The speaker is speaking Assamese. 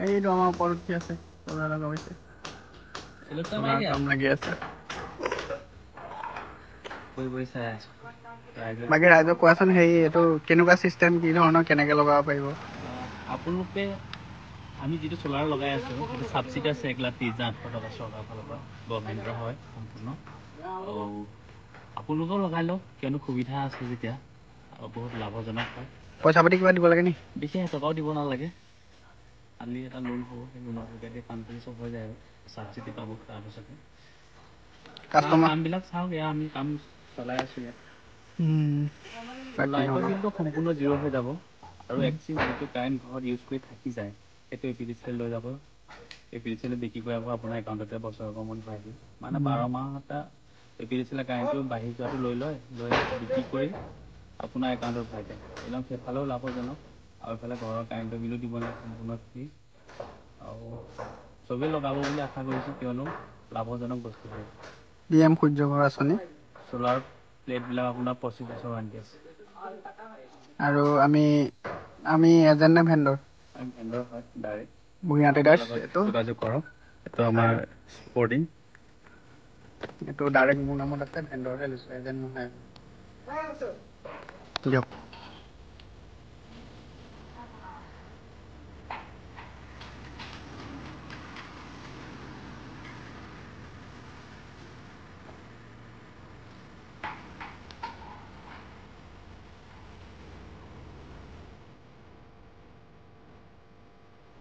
এইটো আমাৰ ওপৰত উঠি আছে চলাৰ লগাইছে চলাৰ কাম লাগি আছে বাকী ৰাইজক কোৱাচোন হেৰি এইটো কেনেকুৱা চিষ্টেম কি ধৰণৰ কেনেকে লগাব পাৰিব আপোনালোকে আমি যিটো চলাৰ লগাই আছো সেইটো ছাবচিডি আছে 1,30,800 টকা চৰকাৰৰ ফালৰ পৰা গভৰ্ণমেণ্টৰ হয় সম্পূৰ্ণ আৰু আপোনালোকেও লগাই লওক কিয়নো সুবিধা আছে যেতিয়া আৰু বহুত লাভজনক হয় পইচা পাতি কিবা দিব লাগে নি বিশেষ টকাও দিব নালাগে খালি এটা লোন হ'ব সেই লোনৰ যোগেদি কামখিনি চব হৈ যায় আৰু ছাবচিডি পাব তাৰপিছতে কামবিলাক চাওক এয়া আমি কাম চলাই আছো ইয়াত লাইটৰ বিলটো সম্পূৰ্ণ জিৰ' হৈ যাব আৰু এক্সিছ যিটো কাৰেণ্ট ঘৰত ইউজ কৰি থাকি যায় সেইটো APDCL লৈ যাব APDCL বিক্ৰী কৰি আকৌ আপোনাৰ একাউণ্টতে বছৰেকৰ মূৰত ভৰাই দিয়ে মানে 12 মাহ এটা APDCL কাৰেণ্টটো বাঢ়ি যোৱাটো লৈ বিক্ৰী কৰি আপোনাৰ একাউণ্টত ভৰাই দিয়ে একদম সেইফালেও লাভজনক আৰু এইফালে ঘৰৰ কাৰেণ্টৰ বিলো দিব লাগে সম্পূৰ্ণ ফ্ৰী আৰু চবেই লগাব বুলি আশা কৰিছোঁ কিয়নো লাভজনক বস্তু হয় PM সূৰ্যঘৰ আঁচনি চলাৰ প্লেটবিলাক আপোনাৰ 25 বছৰ ৱাৰেণ্টি আছে আৰু আমি এজেণ্ট নে ভেণ্ডৰ ভেণ্ডৰ হয় ডাইৰেক্ট ভূঞা ট্ৰেডাৰ্ছ এইটো যোগাযোগ কৰক এইটো আমাৰ স্পৰ্টিং এইটো ডাইৰেক্ট মোৰ নামত আছে ভেণ্ডৰহে লৈছোঁ এজেণ্ট নহয় দিয়ক